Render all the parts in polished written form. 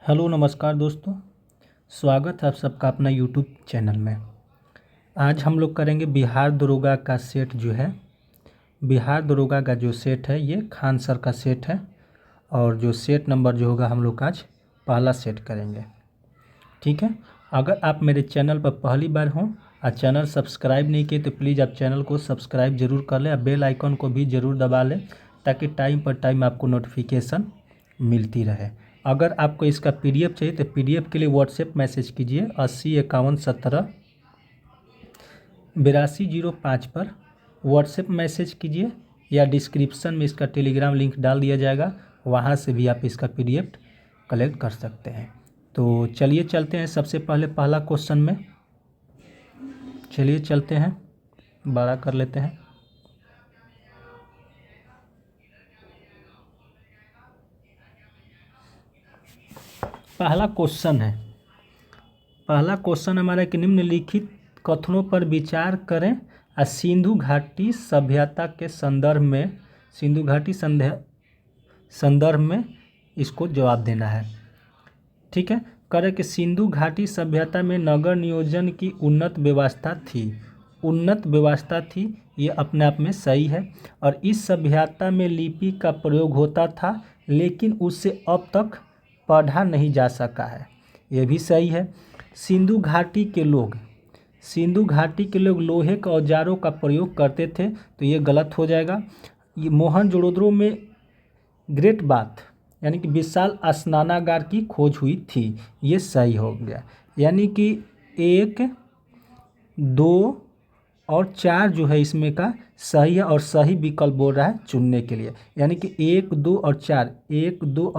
Hello नमस्कार दोस्तों। स्वागत है आप सबका अपना यूट्यूब चैनल में। आज हम लोग करेंगे बिहार दरोगा का सेट जो है। बिहार दरोगा का जो सेट है ये खान सर का सेट है और जो सेट नंबर जो होगा हम लोग आज पहला सेट करेंगे। ठीक है, अगर आप मेरे चैनल पर पहली बार हों और चैनल सब्सक्राइब नहीं किए तो प्लीज़ आप चैनल को सब्सक्राइब ज़रूर कर लें और बेल आइकन को भी ज़रूर दबा लें ताकि टाइम पर टाइम आपको नोटिफिकेशन मिलती रहे। अगर आपको इसका पीडीएफ चाहिए तो पीडीएफ के लिए व्हाट्सएप मैसेज कीजिए 8051178205 पर व्हाट्सएप मैसेज कीजिए या डिस्क्रिप्शन में इसका टेलीग्राम लिंक डाल दिया जाएगा, वहाँ से भी आप इसका पीडीएफ कलेक्ट कर सकते हैं। तो चलिए चलते हैं सबसे पहले पहला क्वेश्चन में। चलिए चलते हैं, बड़ा कर लेते हैं। पहला क्वेश्चन हमारा कि निम्नलिखित कथनों पर विचार करें और सिंधु घाटी सभ्यता के संदर्भ में इसको जवाब देना है। ठीक है, करें कि सिंधु घाटी सभ्यता में नगर नियोजन की उन्नत व्यवस्था थी। ये अपने आप में सही है और इस सभ्यता में लिपि का प्रयोग होता था लेकिन उससे अब तक पढ़ा नहीं जा सका है। ये भी सही है। सिंधु घाटी के लोग लोहे के औजारों का प्रयोग करते थे, तो ये गलत हो जाएगा। ये मोहनजोदड़ो में ग्रेट बाथ यानी कि विशाल स्नानागार की खोज हुई थी, ये सही हो गया। यानी कि 1, 2 और 4 जो है इसमें का सही है और सही विकल्प बोल रहा है चुनने के लिए। यानी कि 1, 2 और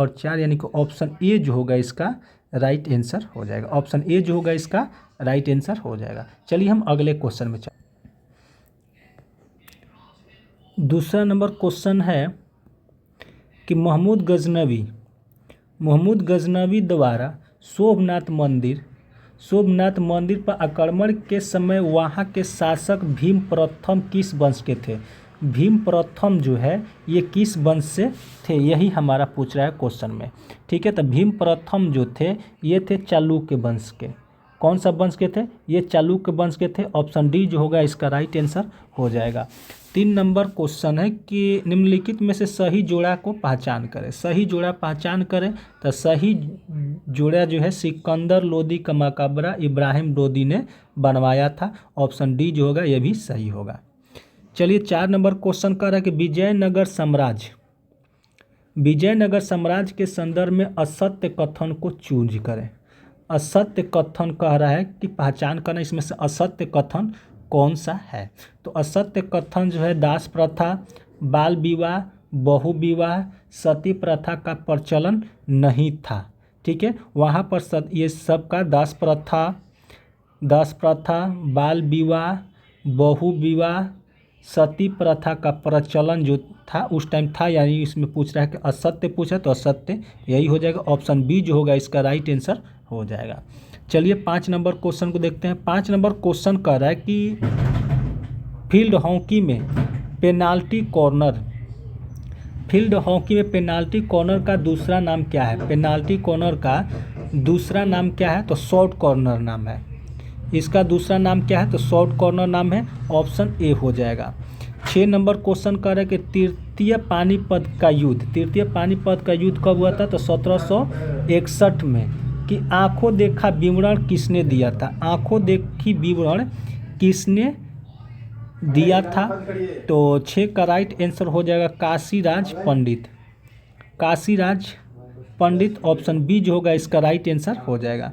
4 यानी कि ऑप्शन ए जो होगा इसका राइट आंसर हो जाएगा। ऑप्शन ए जो होगा इसका राइट आंसर हो जाएगा। चलिए हम अगले क्वेश्चन में चलते। दूसरा नंबर क्वेश्चन है कि मोहम्मद गजनवी द्वारा सोमनाथ मंदिर पर आक्रमण के समय वहाँ के शासक भीम प्रथम किस वंश के थे? भीम प्रथम जो है ये किस वंश से थे, यही हमारा पूछ रहा है क्वेश्चन में। ठीक है, तो भीम प्रथम जो थे ये थे चालुक्य वंश के। कौन सा वंश के थे? ये चालुक्य वंश के थे। ऑप्शन डी जो होगा इसका राइट आंसर हो जाएगा। 3 नंबर क्वेश्चन है कि निम्नलिखित में से सही जोड़ा को पहचान करें। सही जोड़ा पहचान करें तो सही जोड़ा जो है सिकंदर लोदी का मकबरा इब्राहिम लोदी ने बनवाया था। ऑप्शन डी जो होगा यह भी सही होगा। चलिए 4 नंबर क्वेश्चन कर रहा है कि विजयनगर साम्राज्य के संदर्भ में असत्य कथन को चूज करें। असत्य कथन कह रहा है कि पहचान करना, इसमें से असत्य कथन कौन सा है? तो असत्य कथन जो है दास प्रथा, बाल विवाह, बहु विवाह, सती प्रथा का प्रचलन नहीं था। ठीक है, वहाँ पर ये सब का दास प्रथा, बाल विवाह, बहु विवाह, सती प्रथा का प्रचलन जो था उस टाइम था, यानी इसमें पूछ रहा है कि असत्य पूछा तो असत्य यही हो जाएगा। ऑप्शन बी जो होगा इसका राइट आंसर हो जाएगा। चलिए 5 नंबर क्वेश्चन को देखते हैं। 5 नंबर क्वेश्चन कह रहा है कि फील्ड हॉकी में पेनाल्टी कॉर्नर का दूसरा नाम क्या है? पेनाल्टी कॉर्नर का दूसरा नाम क्या है? तो शॉर्ट कॉर्नर नाम है। इसका दूसरा नाम क्या है? तो शॉर्ट कॉर्नर नाम है। ऑप्शन ए हो जाएगा। 6 नंबर क्वेश्चन कह रहा है कि तृतीय पानीपत का युद्ध कब हुआ था? तो 1761 में। कि आंखों देखा विवरण किसने दिया था? आंखों देखी विवरण किसने दिया था? तो 6 का राइट आंसर हो जाएगा काशीराज पंडित। ऑप्शन बी जो होगा इसका राइट आंसर हो जाएगा।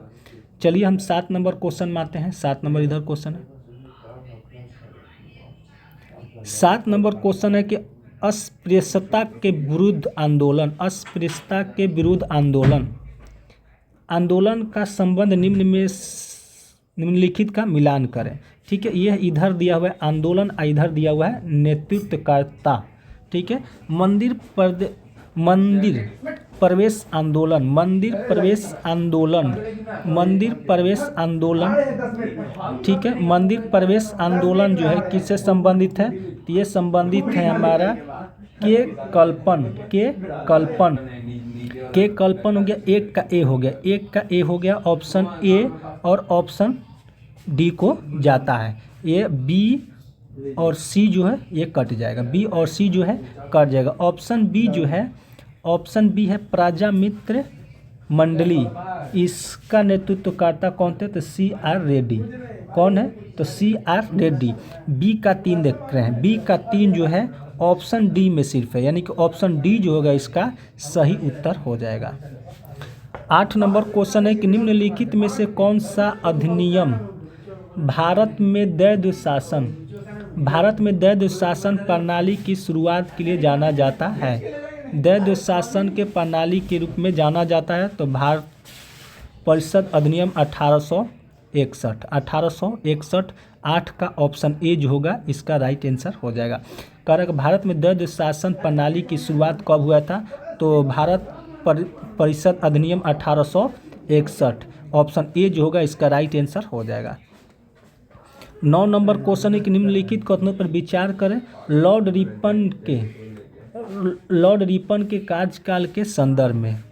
चलिए हम 7 नंबर क्वेश्चन में आते हैं। 7 नंबर इधर क्वेश्चन है। 7 नंबर क्वेश्चन है कि अस्पृश्यता के विरुद्ध आंदोलन का संबंध निम्नलिखित का मिलान करें। ठीक है, यह इधर दिया हुआ है आंदोलन, इधर दिया हुआ है नेतृत्वकर्ता। ठीक है, मंदिर प्रवेश आंदोलन। ठीक है, मंदिर प्रवेश आंदोलन जो है किससे संबंधित है? तो ये संबंधित है हमारा के कल्पन के कल्पन हो गया, एक का ए हो गया, एक का ए हो गया, ऑप्शन ए और ऑप्शन डी को जाता है। ये बी और सी जो है ये कट जाएगा, बी और सी जो है कट जाएगा। ऑप्शन बी जो है, ऑप्शन बी है प्रजामित्र मंडली, इसका नेतृत्वकर्ता कौन थे? तो सी आर रेड्डी। कौन है? तो सी आर रेड्डी। बी का 3 देख रहे हैं, बी का 3 जो है ऑप्शन डी में सिर्फ है, यानी कि ऑप्शन डी जो होगा इसका सही उत्तर हो जाएगा। 8 नंबर क्वेश्चन है कि निम्नलिखित में से कौन सा अधिनियम भारत में द्वैध शासन प्रणाली की शुरुआत के लिए जाना जाता है? द्वैध शासन के प्रणाली के रूप में जाना जाता है तो भारत परिषद अधिनियम 1861 8 का ऑप्शन ए जो होगा इसका राइट आंसर हो जाएगा। कारण भारत में द्वैध शासन प्रणाली की शुरुआत कब हुआ था? तो भारत परिषद अधिनियम 1861 ऑप्शन ए जो होगा इसका राइट आंसर हो जाएगा। 9 नंबर क्वेश्चन है कि निम्नलिखित कथनों पर विचार करें। लॉर्ड रिपन के कार्यकाल के संदर्भ में,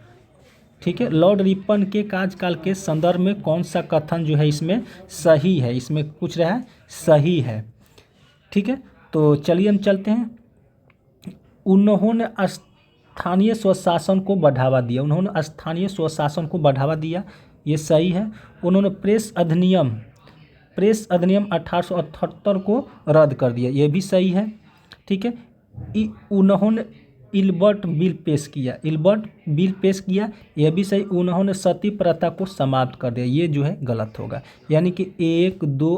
ठीक है, लॉर्ड रिपन के कार्यकाल के संदर्भ में कौन सा कथन जो है इसमें सही है? इसमें पूछ रहा है सही है, ठीक है। तो चलिए हम चलते हैं। उन्होंने स्थानीय स्वशासन को बढ़ावा दिया, उन्होंने स्थानीय स्वशासन को बढ़ावा दिया, ये सही है। उन्होंने प्रेस अधिनियम 1878 को रद्द कर दिया, ये भी सही है, ठीक है। उन्होंने इल्बर्ट बिल पेश किया, यह भी सही। उन्होंने सती प्रथा को समाप्त कर दिया, ये जो है गलत होगा, यानी कि 1, 2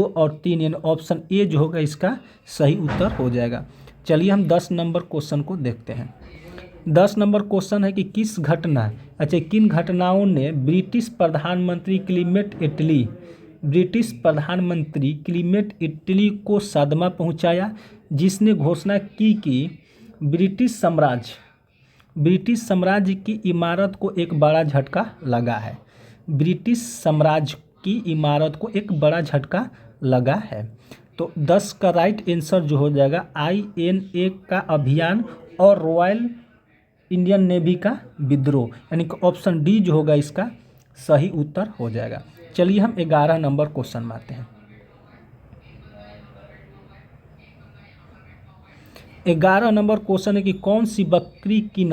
और 3 यानी ऑप्शन ए जो होगा इसका सही उत्तर हो जाएगा। चलिए हम 10 नंबर क्वेश्चन को देखते हैं। 10 नंबर क्वेश्चन है कि किन घटनाओं ने ब्रिटिश प्रधानमंत्री क्लीमेट इटली को सदमा पहुंचाया, जिसने घोषणा की कि ब्रिटिश साम्राज्य की इमारत को एक बड़ा झटका लगा है। ब्रिटिश साम्राज्य की इमारत को एक बड़ा झटका लगा है। तो 10 का राइट आंसर जो हो जाएगा INA का अभियान और रॉयल इंडियन नेवी का विद्रोह, यानी कि ऑप्शन डी जो होगा इसका सही उत्तर हो जाएगा। चलिए हम 11 नंबर क्वेश्चन में आते हैं। 11 नंबर क्वेश्चन है कि कौन सी बकरी की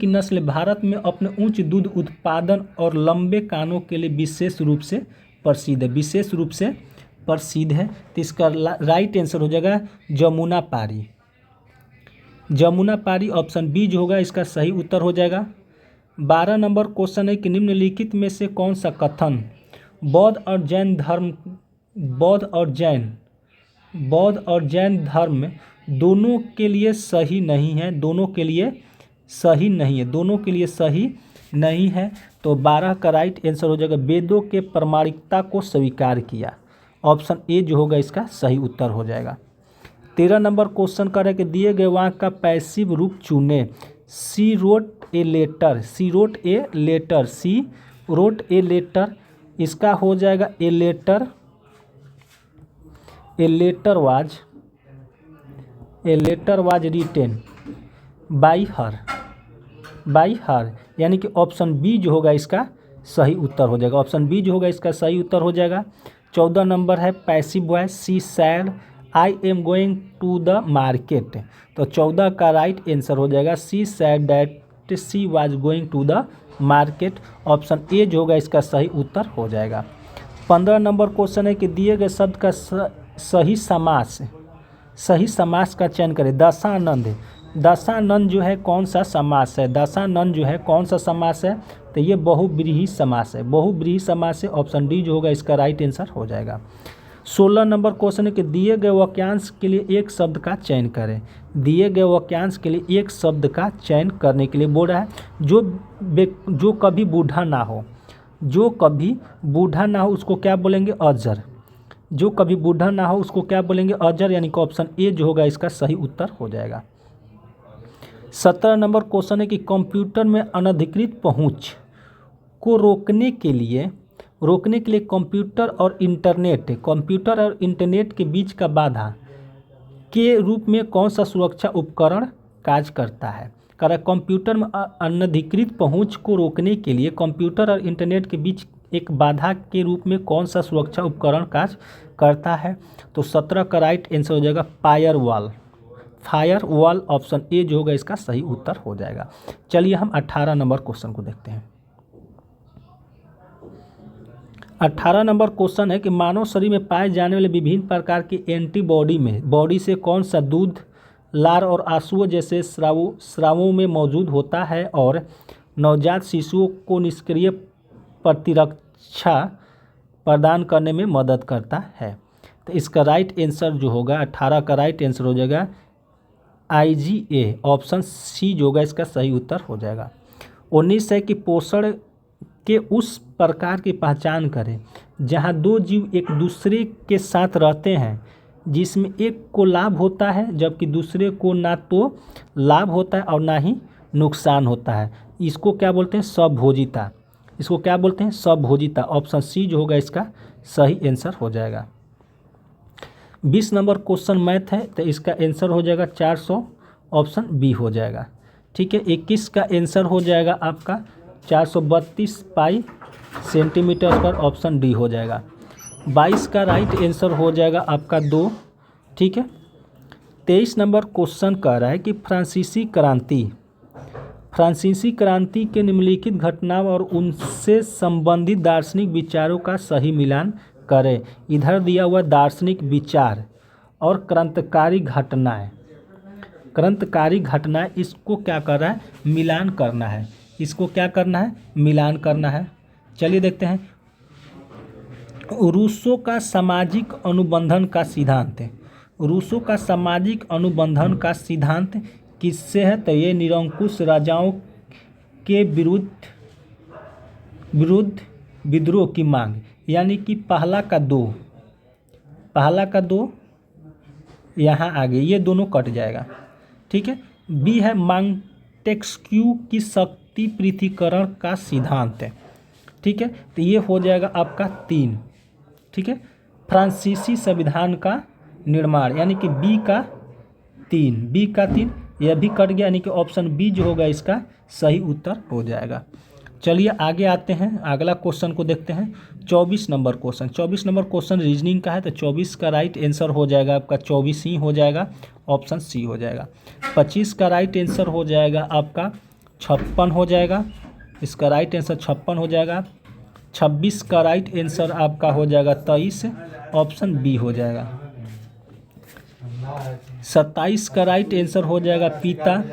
नस्ल भारत में अपने उच्च दूध उत्पादन और लंबे कानों के लिए विशेष रूप से प्रसिद्ध है। तो इसका राइट आंसर हो जाएगा जमुना पारी, ऑप्शन बी जो होगा इसका सही उत्तर हो जाएगा। 12 नंबर क्वेश्चन है कि निम्नलिखित में से कौन सा कथन बौद्ध और जैन धर्म दोनों के लिए सही नहीं है? तो 12 का राइट आंसर हो जाएगा वेदों के प्रामाणिकता को स्वीकार किया, ऑप्शन ए जो होगा इसका सही उत्तर हो जाएगा। 13 नंबर क्वेश्चन कर रहा है कि दिए गए वाक्य का पैसिव रूप चुने। सी रोट ए लेटर, इसका हो जाएगा a letter was written by her, यानी कि ऑप्शन बी जो होगा इसका सही उत्तर हो जाएगा, ऑप्शन बी जो होगा इसका सही उत्तर हो जाएगा। 14 नंबर है passive voice, she said I am going to the market. तो 14 का राइट आंसर हो जाएगा she said that she was going to the market, option A जो होगा इसका सही उत्तर हो जाएगा। 15 नंबर क्वेश्चन है कि दिए गए शब्द का सही समास का चयन करें। दशानंद जो है कौन सा समास है? तो ये बहुब्रीहि समास है, ऑप्शन डी जो होगा इसका राइट आंसर हो जाएगा। 16 नंबर क्वेश्चन है कि दिए गए वाक्यांश के लिए एक शब्द का चयन करें। दिए गए वाक्यांश के लिए एक शब्द का चयन करने के लिए बोल रहा है जो कभी बूढ़ा ना हो उसको क्या बोलेंगे? अजर। जो कभी बूढ़ा ना हो उसको क्या बोलेंगे? अजर, यानी कि ऑप्शन ए जो होगा इसका सही उत्तर हो जाएगा। 17 नंबर क्वेश्चन है कि कंप्यूटर में अनधिकृत पहुंच को रोकने के लिए कंप्यूटर और इंटरनेट के बीच का बाधा के रूप में कौन सा सुरक्षा उपकरण कार्य करता है? कह रहा है कंप्यूटर में अनधिकृत पहुंच को रोकने के लिए कंप्यूटर और इंटरनेट के बीच एक बाधा के रूप में कौन सा सुरक्षा उपकरण कार्य करता है? तो 17 का राइट आंसर हो जाएगा फायरवॉल। फायरवॉल ऑप्शन ए जो होगा इसका सही उत्तर हो जाएगा। चलिए हम 18 नंबर क्वेश्चन को देखते हैं। 18 नंबर क्वेश्चन है कि मानव शरीर में पाए जाने वाले विभिन्न प्रकार के एंटीबॉडी में बॉडी से कौन सा दूध, लार और आंसुओं जैसे स्रावों में मौजूद होता है और नवजात शिशुओं को निष्क्रिय प्रतिरक्षा प्रदान करने में मदद करता है? तो इसका राइट आंसर जो होगा 18 का राइट आंसर हो जाएगा IgA ऑप्शन सी जो होगा इसका सही उत्तर हो जाएगा। 19 है कि पोषण के उस प्रकार की पहचान करें जहां दो जीव एक दूसरे के साथ रहते हैं जिसमें एक को लाभ होता है जबकि दूसरे को ना तो लाभ होता है और ना ही नुकसान होता है। इसको क्या बोलते हैं? स्वभोजिता। इसको क्या बोलते हैं? स्वभोजिता। ऑप्शन सी जो होगा इसका सही आंसर हो जाएगा। 20 नंबर क्वेश्चन मैथ है तो इसका आंसर हो जाएगा 400, ऑप्शन बी हो जाएगा। ठीक है। 21 का आंसर हो जाएगा आपका 432 पाई सेंटीमीटर पर, ऑप्शन डी हो जाएगा। 22 का राइट आंसर हो जाएगा आपका 2। ठीक है। 23 नंबर क्वेश्चन कह रहा है कि फ्रांसीसी क्रांति के निम्नलिखित घटनाओं और उनसे संबंधित दार्शनिक विचारों का सही मिलान करें। इधर दिया हुआ दार्शनिक विचार और क्रांतिकारी घटनाएं इसको क्या कर रहा है? मिलान करना है। इसको क्या करना है? मिलान करना है। चलिए देखते हैं। रूसो का सामाजिक अनुबंधन का सिद्धांत है। रूसो का सामाजिक अनुबंधन का सिद्धांत किससे है? तो ये निरंकुश राजाओं के विरुद्ध विद्रोह की मांग, यानी कि पहला का दो यहाँ आगे ये दोनों कट जाएगा। ठीक है। बी है मांटेस्क्यू की शक्ति पृथक्करण का सिद्धांत है। ठीक है। तो ये हो जाएगा आपका 3। ठीक है। फ्रांसीसी संविधान का निर्माण, यानी कि बी का 3 यह भी कट गया, यानी कि ऑप्शन बी जो होगा इसका सही उत्तर हो जाएगा। चलिए आगे आते हैं, अगला क्वेश्चन को देखते हैं। 24 नंबर क्वेश्चन रीजनिंग का है तो 24 का राइट आंसर हो जाएगा आपका 24 ही हो जाएगा, ऑप्शन सी हो जाएगा। 25 का राइट आंसर हो जाएगा आपका 56 हो जाएगा, इसका राइट आंसर 56 हो जाएगा। 26 का राइट आंसर आपका हो जाएगा 23, ऑप्शन बी हो जाएगा। 27 का राइट आंसर हो जाएगा पिता,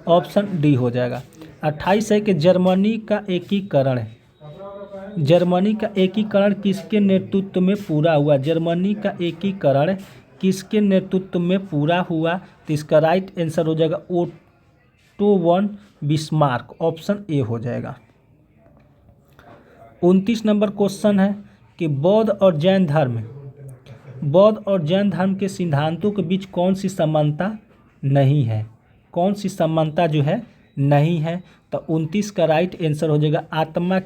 ऑप्शन डी हो जाएगा। 28 है कि जर्मनी का एकीकरण किसके नेतृत्व में पूरा हुआ? जर्मनी का एकीकरण किसके नेतृत्व में पूरा हुआ? तो इसका राइट आंसर हो जाएगा auto von Bismarck, option A हो जाएगा। 29 नंबर क्वेश्चन है कि बौद्ध और जैन धर्म के सिद्धांतों के बीच कौन सी समानता नहीं है? कौन सी समानता जो है नहीं है? तो 29 का राइट आंसर हो जाएगा आत्मा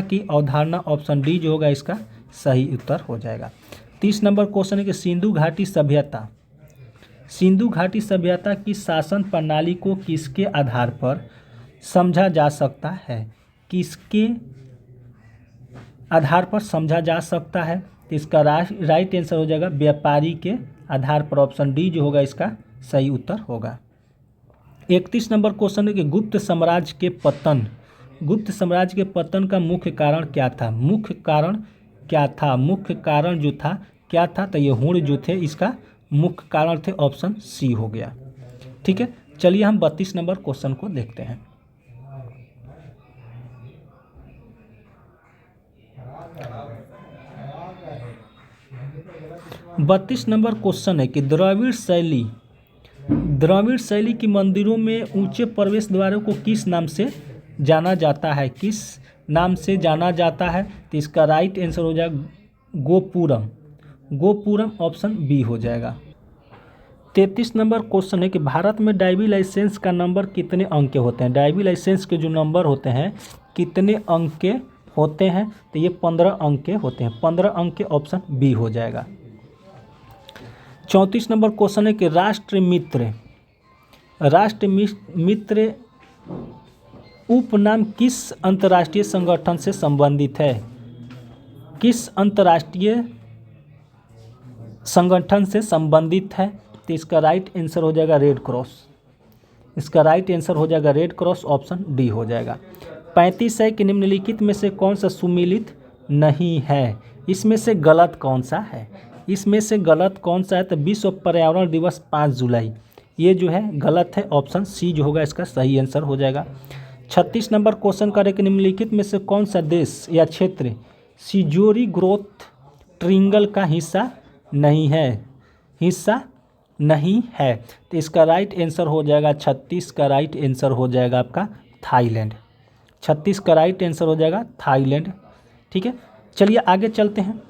की अवधारणा, ऑप्शन डी जो होगा इसका सही उत्तर हो जाएगा। 30 नंबर क्वेश्चन है कि सिंधु घाटी सभ्यता की शासन प्रणाली को किसके आधार पर समझा जा सकता है? किसके आधार पर समझा जा सकता है? तो इसका राइट आंसर हो जाएगा व्यापारी के आधार पर, ऑप्शन डी जो होगा इसका सही उत्तर होगा। 31 नंबर क्वेश्चन है कि गुप्त साम्राज्य के पतन का मुख्य कारण क्या था? मुख्य कारण जो था क्या था? तो ये हुण जो थे इसका मुख्य कारण थे, ऑप्शन सी हो गया। ठीक है। चलिए हम 32 नंबर क्वेश्चन को देखते हैं। 32 नंबर क्वेश्चन है कि द्रविड़ शैली की मंदिरों में ऊंचे प्रवेश द्वारों को किस नाम से जाना जाता है? तो इसका राइट आंसर हो जाएगा गोपुरम, ऑप्शन बी हो जाएगा। 33 नंबर क्वेश्चन है कि भारत में ड्राइविंग लाइसेंस का नंबर कितने अंक के होते हैं? ड्राइविंग लाइसेंस के जो नंबर होते हैं कितने अंक के होते हैं? तो ये 15 अंक के होते हैं, 15 अंक के, ऑप्शन बी हो जाएगा। 34 नंबर क्वेश्चन है कि राष्ट्र मित्र उपनाम किस अंतर्राष्ट्रीय संगठन से संबंधित है? किस अंतर्राष्ट्रीय संगठन से संबंधित है? तो इसका राइट आंसर हो जाएगा रेड क्रॉस। इसका राइट आंसर हो जाएगा रेड क्रॉस, ऑप्शन डी हो जाएगा। 35 है कि निम्नलिखित में से कौन सा सुमेलित नहीं है? इसमें से गलत कौन सा है? इसमें से गलत कौन सा है? तो विश्व पर्यावरण दिवस 5 जुलाई, ये जो है गलत है, ऑप्शन सी जो होगा इसका सही आंसर हो जाएगा। 36 नंबर क्वेश्चन करें कि निम्नलिखित में से कौन सा देश या क्षेत्र सिजोरी ग्रोथ ट्रिंगल का हिस्सा नहीं है? हिस्सा नहीं है, तो इसका राइट आंसर हो जाएगा 36 का राइट आंसर हो जाएगा आपका थाईलैंड। 36 का राइट आंसर हो जाएगा थाईलैंड। ठीक है, चलिए आगे चलते हैं।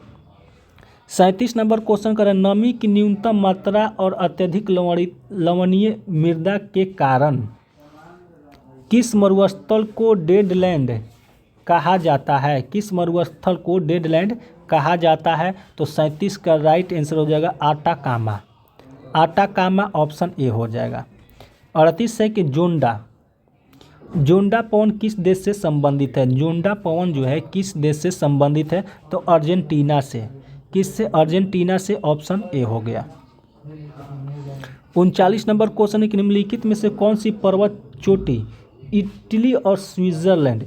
37 नंबर क्वेश्चन करें, नमी की न्यूनतम मात्रा और अत्यधिक लवणीय मृदा के कारण किस मरुस्थल को डेडलैंड कहा जाता है? किस मरुस्थल को डेडलैंड कहा जाता है? तो 37 का राइट आंसर हो जाएगा आटाकामा। आटाकामा ऑप्शन ए हो जाएगा। 38 है कि जोंडा पवन किस देश से संबंधित है? जोंडा पवन जो है किस देश से संबंधित है? तो अर्जेंटीना से। किससे? अर्जेंटीना से, ऑप्शन ए हो गया। 39 नंबर क्वेश्चन है कि निम्नलिखित में से कौन सी पर्वत चोटी इटली और स्विट्जरलैंड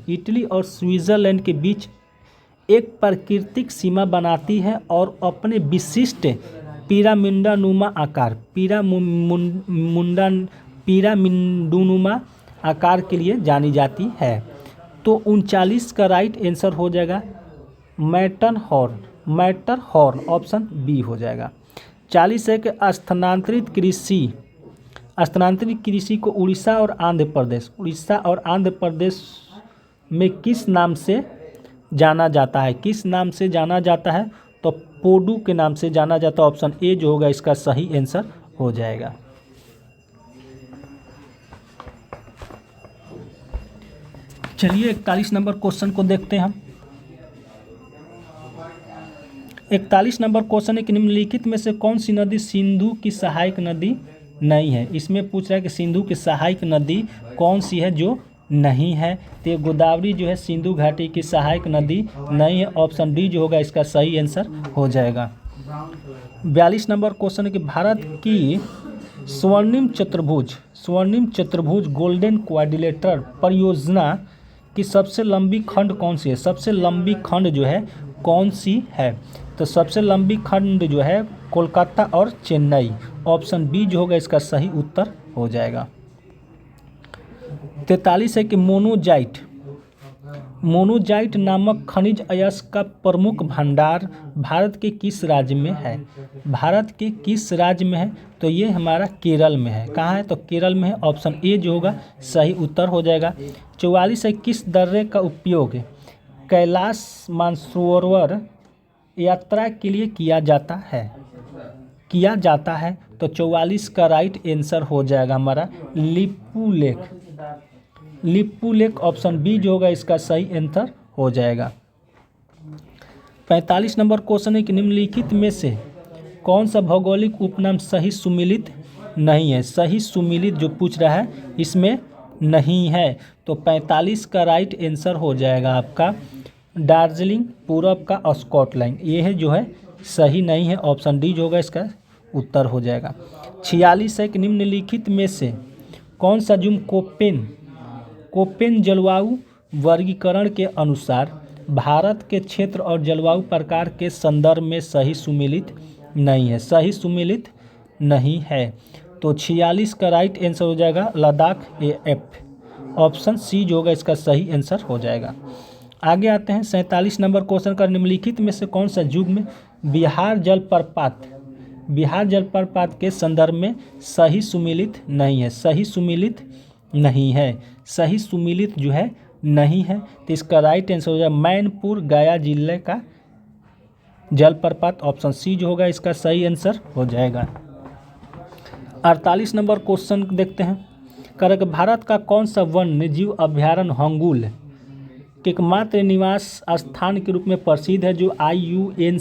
के बीच एक प्राकृतिक सीमा बनाती है और अपने विशिष्ट पिरामिडनुमा आकार के लिए जानी जाती है? तो 39 का राइट आंसर हो जाएगा मैटरहॉर्न, ऑप्शन बी हो जाएगा। 40 है कि स्थानांतरित कृषि को उड़ीसा और आंध्र प्रदेश में किस नाम से जाना जाता है? किस नाम से जाना जाता है? तो पोडू के नाम से जाना जाता है, ऑप्शन ए जो होगा इसका सही आंसर हो जाएगा। चलिए 41 नंबर क्वेश्चन को देखते हैं हम। 41 नंबर क्वेश्चन है कि निम्नलिखित में से कौन सी नदी सिंधु की सहायक नदी नहीं है? इसमें पूछ रहा है कि सिंधु की सहायक नदी कौन सी है जो नहीं है? तो गोदावरी जो है सिंधु घाटी की सहायक नदी नहीं है, ऑप्शन डी जो होगा इसका सही आंसर हो जाएगा। 42 नंबर क्वेश्चन है कि भारत की स्वर्णिम चतुर्भुज गोल्डन क्वाड्रिलेटरल परियोजना की सबसे लंबी खंड कौन सी है? सबसे लंबी खंड जो है कौन सी है? तो सबसे लंबी खंड जो है कोलकाता और चेन्नई, ऑप्शन बी जो होगा इसका सही उत्तर हो जाएगा। 43 है कि मोनोजाइट नामक खनिज अयस्क का प्रमुख भंडार भारत के किस राज्य में है? भारत के किस राज्य में है? तो ये हमारा केरल में है। कहाँ है? तो केरल में है, ऑप्शन ए जो होगा सही उत्तर हो जाएगा। 44 है किस दर्रे का उपयोग कैलाश मानसरोवर यात्रा के लिए किया जाता है? तो 44 का राइट आंसर हो जाएगा हमारा लिपू लेक, ऑप्शन बी जो होगा इसका सही आंसर हो जाएगा। 45 नंबर क्वेश्चन है कि निम्नलिखित में से कौन सा भौगोलिक उपनाम सही सुमेलित नहीं है? सही सुमेलित जो पूछ रहा है इसमें नहीं है, तो 45 का राइट आंसर हो जाएगा आपका दार्जिलिंग, पूरब का स्कॉटलैंड, ये है जो है सही नहीं है, ऑप्शन डी जो होगा इसका उत्तर हो जाएगा। 46 है कि निम्नलिखित में से कौन सा जुम कोपेन जलवायु वर्गीकरण के अनुसार भारत के क्षेत्र और जलवायु प्रकार के संदर्भ में सही सुमेलित नहीं है? सही सुमेलित नहीं है, तो 46 का राइट आंसर हो जाएगा लद्दाख AF, ऑप्शन सी जो होगा इसका सही आंसर हो जाएगा। आगे आते हैं 47 नंबर क्वेश्चन का, निम्नलिखित में से कौन सा युग्म बिहार जलप्रपात के संदर्भ में सही सुमेलित नहीं है? सही सुमेलित नहीं है, सही सुमेलित जो है नहीं है, तो इसका राइट आंसर हो जाएगा मैनपुर गया जिले का जलप्रपात, ऑप्शन सी जो होगा इसका सही आंसर हो जाएगा। 48 नंबर क्वेश्चन देखते हैं, भारत का कौन सा वन्य जीव अभ्यारण्य हंगुल एकमात्र निवास स्थान के रूप में प्रसिद्ध है जो IUCN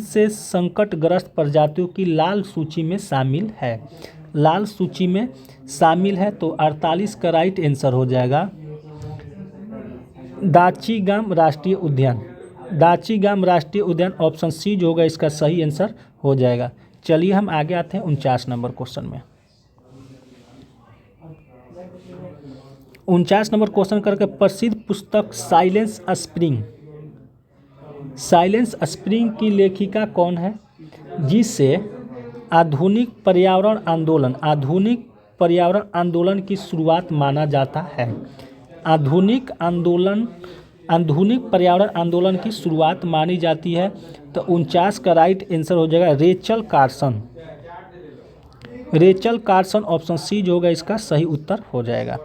से संकटग्रस्त प्रजातियों की लाल सूची में शामिल है। लाल सूची में शामिल है तो 48 का राइट आंसर हो जाएगा दाचीगाम राष्ट्रीय उद्यान। दाचीगाम राष्ट्रीय उद्यान ऑप्शन सी जो होगा इसका सही आंसर हो जाएगा। चलिए हम आगे आते हैं 49 नंबर क्वेश्चन में। 49 नंबर क्वेश्चन करके प्रसिद्ध पुस्तक साइलेंस स्प्रिंग। साइलेंस स्प्रिंग की लेखिका कौन है जिसे आधुनिक पर्यावरण आंदोलन की शुरुआत माना जाता है। आधुनिक पर्यावरण आंदोलन की शुरुआत मानी जाती है तो 49 का राइट आंसर हो जाएगा Rachel Carson. Rachel Carson option C जो होगा इसका सही उत्तर हो जाएगा।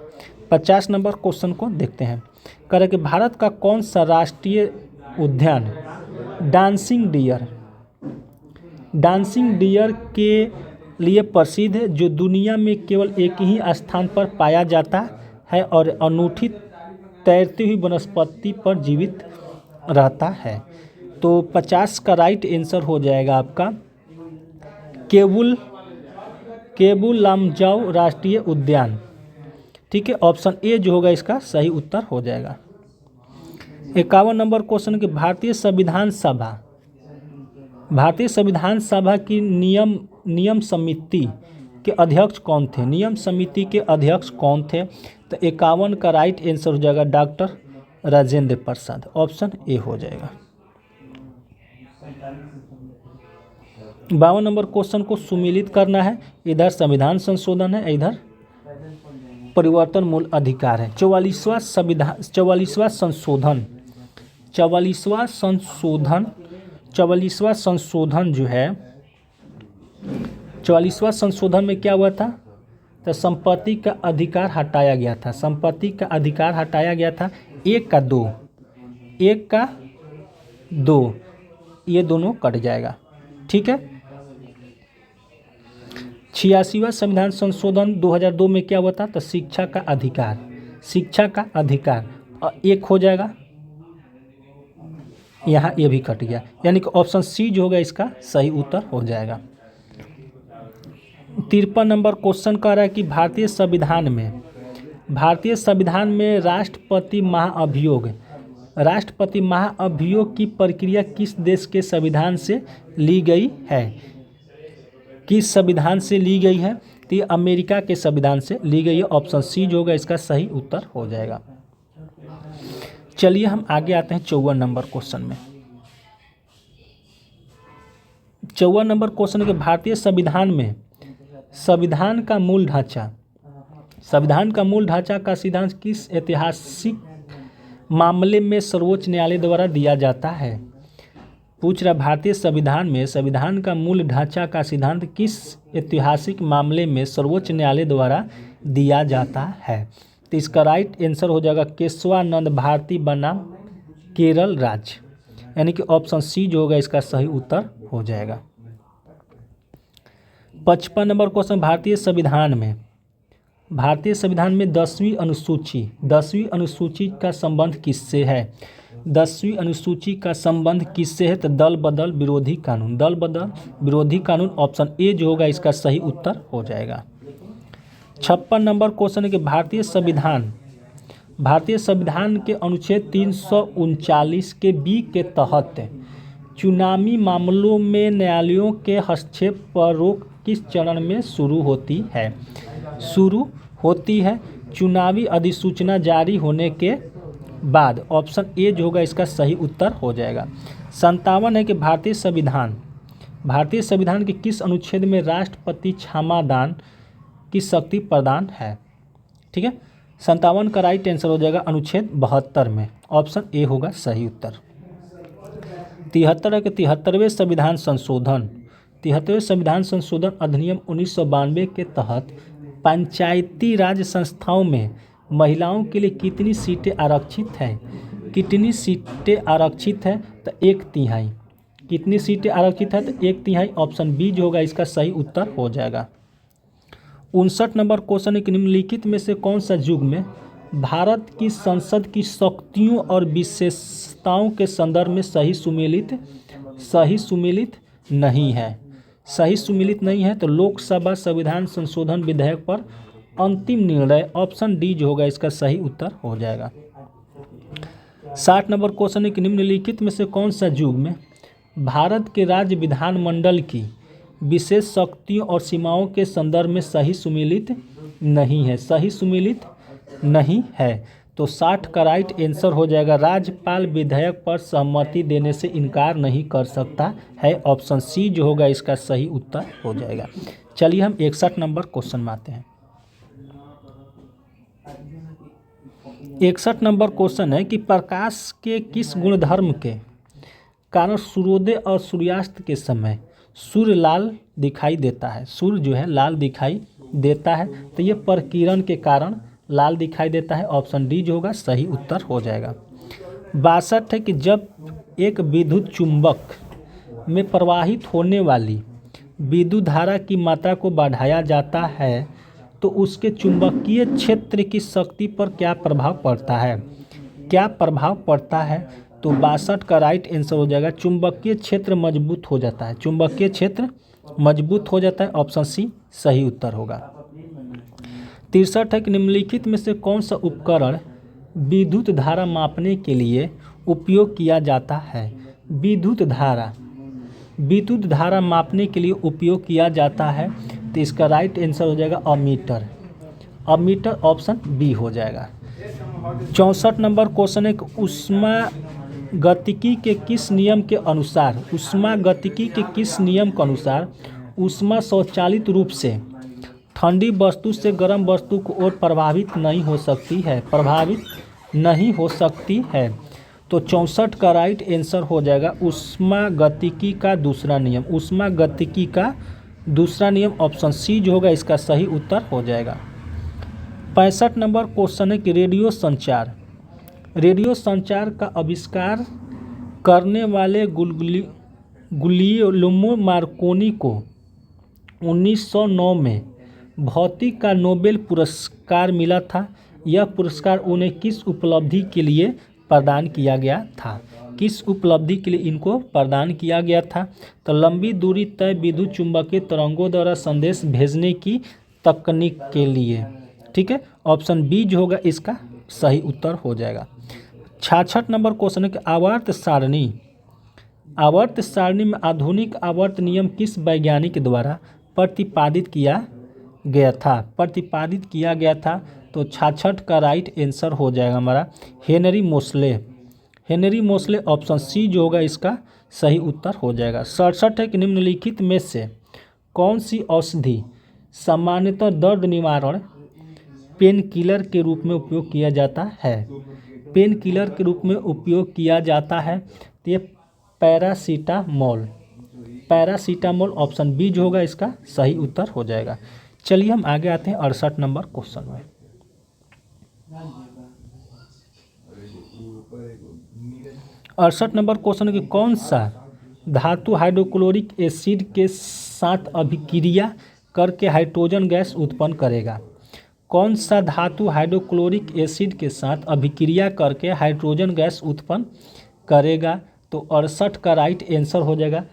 50 नंबर क्वेश्चन को देखते हैं। कह रहे कि भारत का कौन सा राष्ट्रीय उद्यान डांसिंग डियर के लिए प्रसिद्ध है जो दुनिया में केवल एक ही स्थान पर पाया जाता है और अनूठी तैरती हुई वनस्पति पर जीवित रहता है। तो 50 का राइट आंसर हो जाएगा आपका केबुल लामजाओ राष्ट्रीय उद्यान। ठीक है, ऑप्शन ए जो होगा इसका सही उत्तर हो जाएगा। 51 नंबर क्वेश्चन के भारतीय संविधान सभा की नियम समिति के अध्यक्ष कौन थे। नियम समिति के अध्यक्ष कौन थे तो 51 का राइट आंसर हो जाएगा doctor Rajendra Prasad. Option A हो जाएगा। 52 नंबर क्वेश्चन को सुमेलित करना है। इधर संविधान संशोधन है, इधर परिवर्तन मूल अधिकार है। 44वां संशोधन जो है 44वां संशोधन में क्या हुआ था तो संपत्ति का अधिकार हटाया गया था। संपत्ति का अधिकार हटाया गया था। 1 का 2 ये दोनों कट जाएगा। ठीक है। 86वां संविधान संशोधन 2002 में क्या हुआ था तो शिक्षा का अधिकार 1 हो जाएगा। यहाँ ये भी कट गया, यानी कि ऑप्शन सी जो होगा इसका सही उत्तर हो जाएगा। 53 नंबर क्वेश्चन कह रहा है कि भारतीय संविधान में राष्ट्रपति महाअभियोग की प्रक्रिया किस देश के संविधान से ली गई है। किस संविधान से ली गई है तो ये अमेरिका के संविधान से ली गई है। ऑप्शन सी जो होगा इसका सही उत्तर हो जाएगा। चलिए हम आगे आते हैं 54 नंबर क्वेश्चन में। 54 नंबर क्वेश्चन के भारतीय संविधान में संविधान का मूल ढांचा का सिद्धांत किस ऐतिहासिक मामले में सर्वोच्च न्यायालय द्वारा दिया जाता है। पूछ रहा भारतीय संविधान में संविधान का मूल ढांचा का सिद्धांत किस ऐतिहासिक मामले में सर्वोच्च न्यायालय द्वारा दिया जाता है तो इसका राइट आंसर हो जाएगा केशवानंद भारती बनाम केरल राज्य, यानी कि ऑप्शन सी जो होगा इसका सही उत्तर हो जाएगा। 55 नंबर क्वेश्चन भारतीय संविधान में 10वीं अनुसूची का संबंध किससे है। 10वीं अनुसूची का संबंध किससे है तो दल बदल विरोधी कानून ऑप्शन ए जो होगा इसका सही उत्तर हो जाएगा। 56 नंबर क्वेश्चन के भारतीय संविधान के अनुच्छेद 339 के बी के तहत चुनावी मामलों में न्यायालयों के हस्तक्षेप पर रोक किस चरण में शुरू होती है चुनावी अधिसूचना जारी होने के बाद। ऑप्शन ए जो होगा इसका सही उत्तर हो जाएगा। 57 है कि भारतीय संविधान के किस अनुच्छेद में राष्ट्रपति क्षमादान की शक्ति प्रदान है। ठीक है, 57 का राइट आंसर हो जाएगा अनुच्छेद 72 में। ऑप्शन ए होगा सही उत्तर। 73 है कि 73वें संविधान संशोधन अधिनियम 1992 के तहत पंचायती राज संस्थाओं में महिलाओं के लिए कितनी सीटें आरक्षित हैं तो 1/3। कितनी सीटें आरक्षित है तो 1/3। ऑप्शन बी जो होगा इसका सही उत्तर हो जाएगा। 59 नंबर क्वेश्चन है कि निम्नलिखित में से कौन सा भारत की संसद की शक्तियों और विशेषताओं के संदर्भ में सही सुमेलित नहीं है। सही सुमेलित नहीं है तो लोकसभा संविधान संशोधन विधेयक पर अंतिम निर्णय ऑप्शन डी जो होगा इसका सही उत्तर हो जाएगा। 60 नंबर क्वेश्चन है कि निम्नलिखित में से कौन सा युग में भारत के राज्य विधानमंडल की विशेष शक्तियों और सीमाओं के संदर्भ में सही सुमेलित नहीं है। सही सुमेलित नहीं है तो 60 का राइट आंसर हो जाएगा राज्यपाल विधेयक पर सहमति देने से इनकार नहीं कर सकता है। ऑप्शन सी जो होगा इसका सही उत्तर हो जाएगा। चलिए हम 61 नंबर क्वेश्चन में आते हैं। 61 नंबर क्वेश्चन है कि प्रकाश के किस गुणधर्म के कारण सूर्योदय और सूर्यास्त के समय सूर्य लाल दिखाई देता है। सूर्य जो है लाल दिखाई देता है तो ये प्रकिरण के कारण लाल दिखाई देता है। ऑप्शन डी जो होगा सही उत्तर हो जाएगा। 62 है कि जब एक विद्युत चुंबक में प्रवाहित होने वाली विद्युत धारा की मात्रा को बढ़ाया जाता है तो उसके चुंबकीय क्षेत्र की शक्ति पर क्या प्रभाव पड़ता है। क्या प्रभाव पड़ता है तो 62 का राइट आंसर हो जाएगा चुंबकीय क्षेत्र मजबूत हो जाता है। चुंबकीय क्षेत्र मजबूत हो जाता है। ऑप्शन सी सही उत्तर होगा। 63 है कि निम्नलिखित में से कौन सा उपकरण विद्युत धारा मापने के लिए उपयोग किया जाता है। विद्युत धारा मापने के लिए उपयोग किया जाता है तो इसका राइट आंसर हो जाएगा अमीटर। अमीटर ऑप्शन बी हो जाएगा। 64 नंबर क्वेश्चन है कि ऊष्मागतिकी के किस नियम के अनुसार ऊष्मा स्वचालित रूप से ठंडी वस्तु से गर्म वस्तु की ओर प्रभावित नहीं हो सकती है तो 64 का राइट आंसर हो जाएगा ऊष्मागतिकी का दूसरा नियम। ऊष्मागतिकी का दूसरा नियम ऑप्शन सी जो होगा इसका सही उत्तर हो जाएगा। 65 नंबर क्वेश्चन है कि रेडियो संचार का आविष्कार करने वाले गुलियर्मो मार्कोनी को 1909 में भौतिकी का नोबेल पुरस्कार मिला था। यह पुरस्कार उन्हें किस उपलब्धि के लिए प्रदान किया गया था। किस उपलब्धि के लिए इनको प्रदान किया गया था तो लंबी दूरी तय विद्युत चुंबकीय तरंगों द्वारा संदेश भेजने की तकनीक के लिए। ठीक है, ऑप्शन बी जो होगा इसका सही उत्तर हो जाएगा। 66 नंबर क्वेश्चन है कि आवर्त सारणी में आधुनिक आवर्त नियम किस वैज्ञानिक द्वारा प्रतिपादित किया गया था तो 66 का राइट आंसर हो जाएगा हमारा हेनरी मोसले। ऑप्शन सी जो होगा इसका सही उत्तर हो जाएगा। 67 है कि निम्नलिखित में से कौन सी औषधि सामान्यतः दर्द निवारण पेन किलर के रूप में उपयोग किया जाता है। पेन किलर के रूप में उपयोग किया जाता है तो ये पैरासीटामोल ऑप्शन बी जो होगा इसका सही उत्तर हो जाएगा। चलिए हम आगे आते हैं 68 नंबर क्वेश्चन में। 68 नंबर क्वेश्चन कि कौन सा धातु हाइड्रोक्लोरिक एसिड के साथ अभिक्रिया करके हाइड्रोजन गैस उत्पन्न करेगा। कौन सा धातु हाइड्रोक्लोरिक एसिड के साथ अभिक्रिया करके हाइड्रोजन गैस उत्पन्न करेगा तो 68 का राइट आंसर हो जाएगा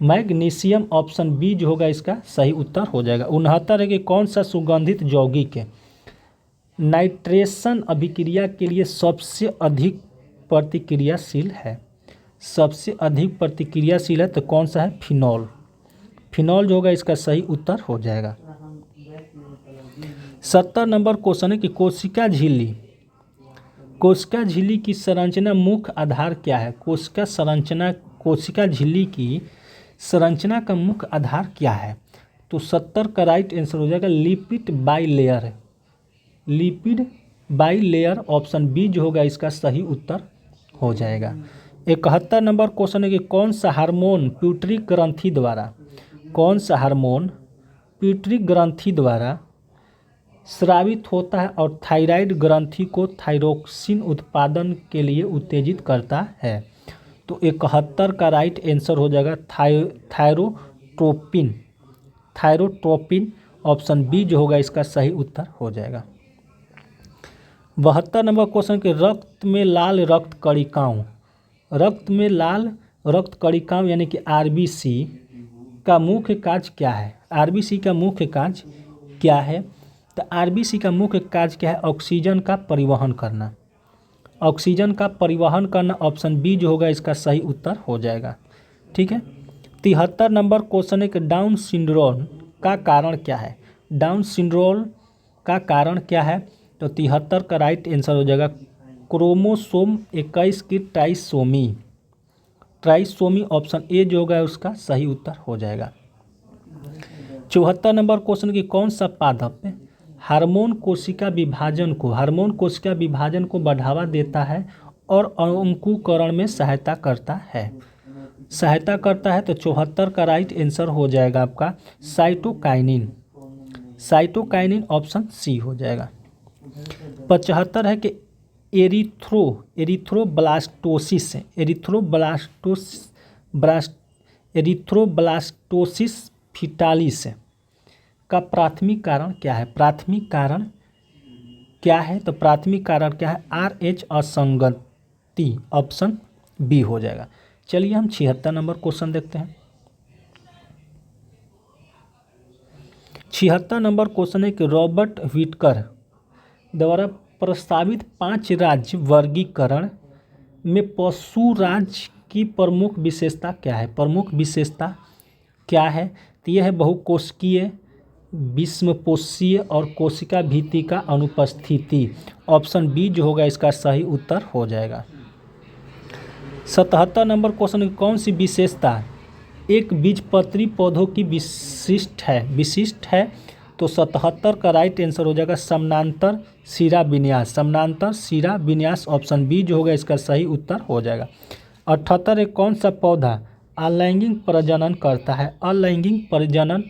मैग्नीशियम ऑप्शन बी जो होगा इसका सही उत्तर हो जाएगा। 69 है कि कौन सा सुगंधित यौगिक नाइट्रेशन अभिक्रिया के लिए सबसे अधिक प्रतिक्रियाशील है। तो कौन सा है फिनॉल जो होगा इसका सही उत्तर हो जाएगा। 70 नंबर क्वेश्चन है कि कोशिका झिल्ली की संरचना मुख्य आधार क्या है। कोशिका झिल्ली की संरचना का मुख्य आधार क्या है तो 70 का राइट आंसर हो जाएगा लिपिड बाइलेयर ऑप्शन बी जो होगा इसका सही उत्तर हो जाएगा। 71 नंबर क्वेश्चन है कि कौन सा हार्मोन प्यूटरी ग्रंथि द्वारा स्रावित होता है और थायराइड ग्रंथि को थायरोक्सिन उत्पादन के लिए उत्तेजित करता है तो 71 का राइट आंसर हो जाएगा थायरोट्रोपिन ऑप्शन बी जो होगा इसका सही उत्तर हो जाएगा। 72 नंबर क्वेश्चन के रक्त में लाल रक्त कणिकाओं, रक्त में लाल रक्त कणिकाओं यानी कि आरबीसी का मुख्य कार्य क्या है? आरबीसी का मुख्य कार्य क्या है? तो आरबीसी का मुख्य कार्य क्या है? ऑक्सीजन का परिवहन करना, ऑक्सीजन का परिवहन करना, ऑप्शन बी जो होगा इसका सही उत्तर हो जाएगा। ठीक है। 73 नंबर क्वेश्चन है कि डाउन सिंड्रोम का कारण क्या है? डाउन सिंड्रोम का कारण क्या है? तो 73 का राइट आंसर हो जाएगा क्रोमोसोम 21 की ट्राइसोमी, ट्राइसोमी ऑप्शन ए जो होगा उसका सही उत्तर हो जाएगा। 74 नंबर क्वेश्चन की कौन सा पादप हार्मोन कोशिका विभाजन को, हार्मोन कोशिका विभाजन को बढ़ावा देता है और अंकुकरण में सहायता करता है, सहायता करता है? तो 74 का राइट आंसर हो जाएगा आपका साइटोकाइनिन, साइटोकाइनिन ऑप्शन सी हो जाएगा। 75 है कि एरिथ्रोब्लास्टोसिस, एरिथ्रोब्लास्टोसिस फीटालिस का प्राथमिक कारण क्या है? प्राथमिक कारण क्या है? तो प्राथमिक कारण क्या है? RH असंगति, ऑप्शन बी हो जाएगा। चलिए हम 76 नंबर क्वेश्चन देखते हैं। 76 नंबर क्वेश्चन है कि रॉबर्ट व्हिटकर द्वारा प्रस्तावित 5 राज्य वर्गीकरण में पशु राज्य की प्रमुख विशेषता क्या है? प्रमुख विशेषता क्या है? तो यह है बहुकोशिकीय, विषमपोषीय और कोशिका भित्ति का अनुपस्थिति, ऑप्शन बी जो होगा इसका सही उत्तर हो जाएगा। 77 नंबर क्वेश्चन की कौन सी विशेषता एक बीजपत्री पौधों की विशिष्ट है? तो 77 का राइट आंसर हो जाएगा समानांतर शिरा विन्यास, समानांतर शिरा विन्यास, ऑप्शन बी जो होगा इसका सही उत्तर हो जाएगा। 78 एक कौन सा पौधा अलैंगिक प्रजनन करता है? अलैंगिक प्रजनन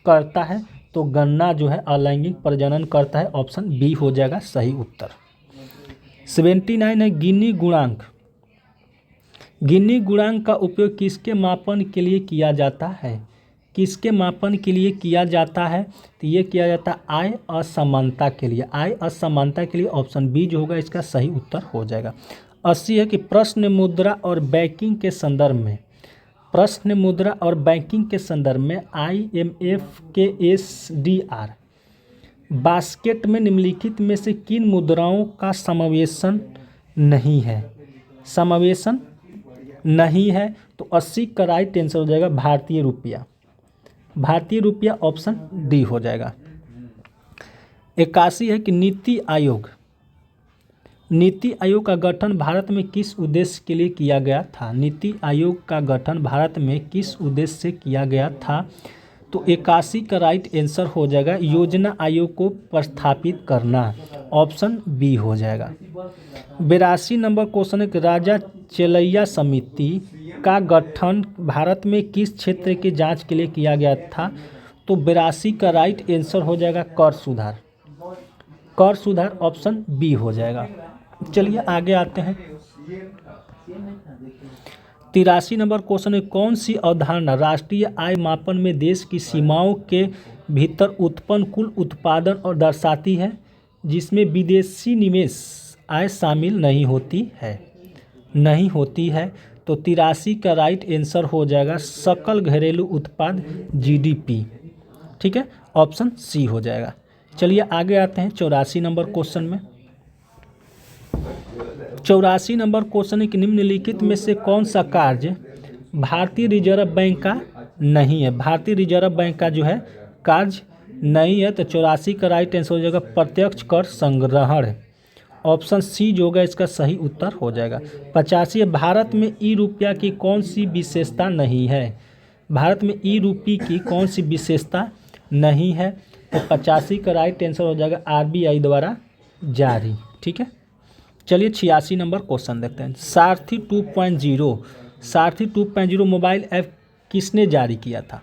करता है? तो गन्ना जो है अलैंगिक प्रजनन करता है, ऑप्शन बी हो जाएगा सही उत्तर। 79 है गिनी गुणांक, गिनी गुणांक का उपयोग किसके मापन के लिए किया जाता है? किसके मापन के लिए किया जाता है? तो ये किया जाता है आय असमानता के लिए, आय असमानता के लिए, ऑप्शन बी जो होगा इसका सही उत्तर हो जाएगा। 80 है कि प्रश्न मुद्रा और बैंकिंग के संदर्भ में, प्रश्न मुद्रा और बैंकिंग के संदर्भ में IMF के SDR बास्केट में निम्नलिखित में से किन मुद्राओं का समावेशन नहीं है? समावेशन नहीं है तो 80 का राइट आंसर हो जाएगा भारतीय रुपया, भारतीय रुपया ऑप्शन डी हो जाएगा। 81 है कि नीति आयोग, नीति आयोग का गठन भारत में किस उद्देश्य के लिए किया गया था? नीति आयोग का गठन भारत में किस उद्देश्य से किया गया था? तो 81 का राइट आंसर हो जाएगा योजना आयोग को प्रस्थापित करना, ऑप्शन बी हो जाएगा। 82 नंबर क्वेश्चन है कि राजा चेलैया समिति का गठन भारत में किस क्षेत्र की जांच के लिए किया गया था? तो 82 का राइट आंसर हो जाएगा कर सुधार, कर सुधार ऑप्शन बी हो जाएगा। चलिए आगे आते हैं। 83 नंबर क्वेश्चन है कौन सी अवधारणा राष्ट्रीय आय मापन में देश की सीमाओं के भीतर उत्पन्न कुल उत्पादन और दर्शाती है जिसमें विदेशी निवेश आय शामिल नहीं होती है? नहीं होती है तो 83 का राइट आंसर हो जाएगा सकल घरेलू उत्पाद GDP, ठीक है, ऑप्शन सी हो जाएगा। चलिए आगे आते हैं 84 नंबर क्वेश्चन में। 84 नंबर क्वेश्चन है कि निम्नलिखित में से कौन सा कार्य भारतीय रिजर्व बैंक का नहीं है? भारतीय रिजर्व बैंक का जो है कार्य नहीं है तो 84 का राइट आंसर हो जाएगा प्रत्यक्ष कर संग्रहण, ऑप्शन सी जो होगा इसका सही उत्तर हो जाएगा। 85 भारत में ई रुपया की कौन सी विशेषता नहीं है? भारत में ई रुपये की कौन सी विशेषता नहीं है? तो 85 का राइट आंसर हो जाएगा RBI द्वारा जारी, ठीक है। चलिए 86 नंबर क्वेश्चन देखते हैं। सारथी 2.0, सारथी 2.0 मोबाइल ऐप किसने जारी किया था?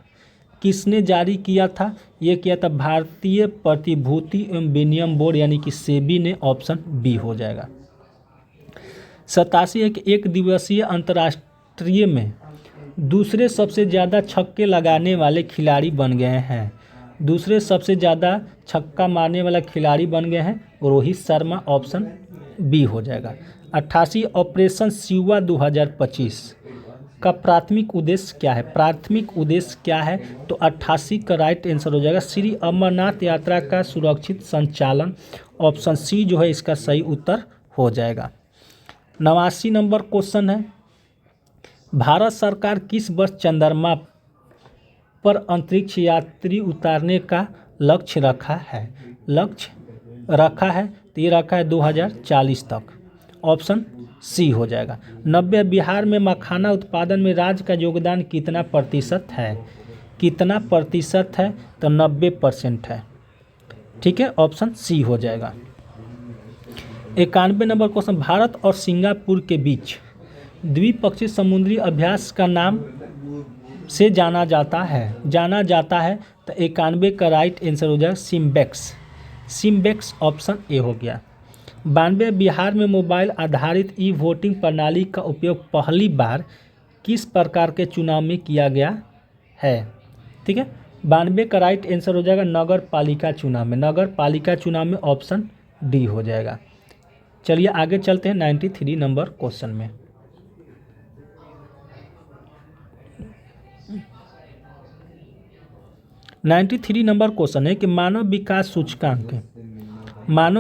किसने जारी किया था? ये किया था भारतीय प्रतिभूति एवं विनिमय बोर्ड यानी कि सेबी ने, ऑप्शन बी हो जाएगा। 87 है कि एक दिवसीय अंतर्राष्ट्रीय में दूसरे सबसे ज़्यादा छक्के लगाने वाले खिलाड़ी बन गए हैं। दूसरे सबसे ज़्यादा छक्का मारने वाला खिलाड़ी बन गए हैं रोहित शर्मा, ऑप्शन बी हो जाएगा। 88 ऑपरेशन सिवा 2025 का प्राथमिक उद्देश्य क्या है? प्राथमिक उद्देश्य क्या है? तो 88 का राइट आंसर हो जाएगा श्री अमरनाथ यात्रा का सुरक्षित संचालन, ऑप्शन सी जो है इसका सही उत्तर हो जाएगा। 89 नंबर क्वेश्चन है, भारत सरकार किस वर्ष चंद्रमा पर अंतरिक्ष यात्री उतारने का लक्ष्य रखा है? तो ये रखा है 2040 तक, ऑप्शन सी हो जाएगा। 90 बिहार में मखाना उत्पादन में राज्य का योगदान कितना प्रतिशत है? कितना प्रतिशत है? तो 90% है, ठीक है, ऑप्शन सी हो जाएगा। 91 नंबर क्वेश्चन, भारत और सिंगापुर के बीच द्विपक्षीय समुद्री अभ्यास का नाम से जाना जाता है तो 91 का राइट आंसर हो जाएगा सिम्बेक्स, ऑप्शन ए हो गया। 92 बिहार में मोबाइल आधारित ई वोटिंग प्रणाली का उपयोग पहली बार किस प्रकार के चुनाव में किया गया है? ठीक है, 92 का राइट आंसर हो जाएगा नगर पालिका चुनाव में, ऑप्शन डी हो जाएगा। चलिए आगे चलते हैं 93 नंबर क्वेश्चन में। 93 नंबर क्वेश्चन है कि मानव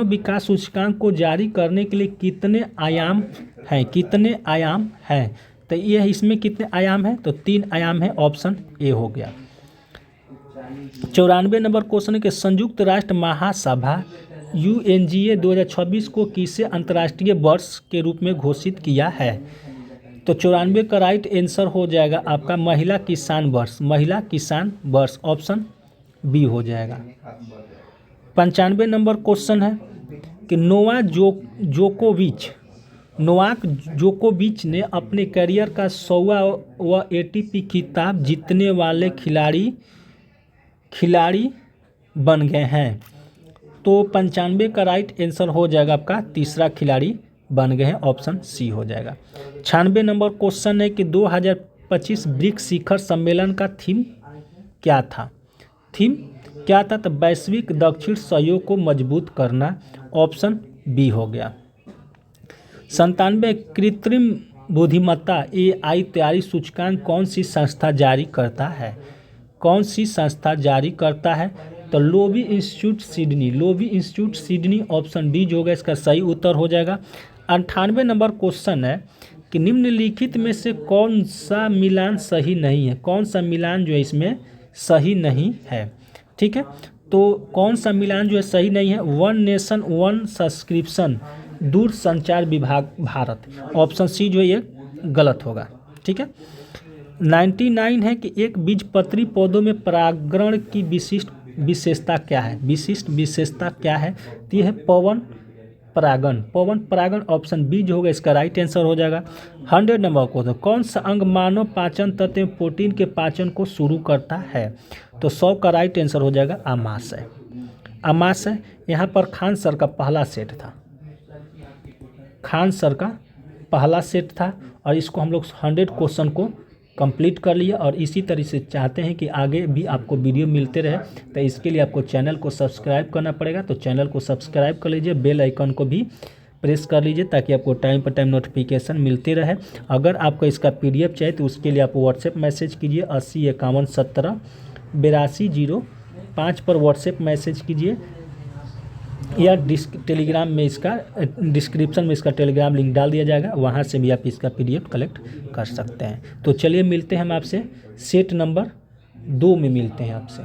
विकास सूचकांक को जारी करने के लिए कितने आयाम हैं? तो ये इसमें कितने आयाम हैं? तो 3 आयाम है, ऑप्शन ए हो गया। 94 नंबर क्वेश्चन है कि संयुक्त राष्ट्र महासभा UNGA 2026 को किसे अंतर्राष्ट्रीय वर्ष के रूप में घोषित किया है? तो 94 का राइट आंसर हो जाएगा आपका महिला किसान वर्ष, ऑप्शन बी हो जाएगा। 95 नंबर क्वेश्चन है कि नोवाक जोकोविच ने अपने करियर का 100वां व ATP खिताब जीतने वाले खिलाड़ी बन गए हैं। तो 95 का राइट आंसर हो जाएगा आपका तीसरा खिलाड़ी बन गए हैं, ऑप्शन सी हो जाएगा। 96 नंबर क्वेश्चन है कि 2025 ब्रिक्स शिखर सम्मेलन का थीम क्या था? तो वैश्विक दक्षिण सहयोग को मजबूत करना, ऑप्शन बी हो गया। 97 कृत्रिम बुद्धिमत्ता AI तैयारी सूचकांक कौन सी संस्था जारी करता है? तो Loewi institute Sydney, option D जो होगा इसका सही उत्तर हो जाएगा। 98 नंबर क्वेश्चन है कि निम्नलिखित में से कौन सा मिलान सही नहीं है? कौन सा मिलान जो है इसमें सही नहीं है? ठीक है, तो कौन सा मिलान जो है सही नहीं है? वन नेशन वन सब्सक्रिप्शन, दूरसंचार विभाग भारत, ऑप्शन सी जो है ये गलत होगा। ठीक है, 99 है कि एक बीजपत्री पौधों में परागण की विशिष्ट विशेषता क्या है? तो ये है पवन परागण, ऑप्शन बी जो होगा इसका राइट आंसर हो जाएगा। 100 नंबर को तो कौन सा अंग मानव पाचन तंत्र में प्रोटीन के पाचन को शुरू करता है? तो 100 का राइट आंसर हो जाएगा आमाशय। यहाँ पर खान सर का पहला सेट था और इसको हम लोग 100 क्वेश्चन को कंप्लीट कर लिया और इसी तरह से चाहते हैं कि आगे भी आपको वीडियो मिलते रहे, तो इसके लिए आपको चैनल को सब्सक्राइब करना पड़ेगा। तो चैनल को सब्सक्राइब कर लीजिए, बेल आइकन को भी प्रेस कर लीजिए ताकि आपको टाइम पर टाइम नोटिफिकेशन मिलते रहे। अगर आपको इसका PDF चाहिए तो उसके लिए आप व्हाट्सएप मैसेज कीजिए 80 51 17 82 05 पर व्हाट्सएप मैसेज कीजिए या टेलीग्राम में इसका डिस्क्रिप्शन में इसका टेलीग्राम लिंक डाल दिया जाएगा, वहाँ से भी आप इसका PDF कलेक्ट कर सकते हैं। तो चलिए मिलते हैं हम आपसे सेट नंबर 2 में मिलते हैं आपसे।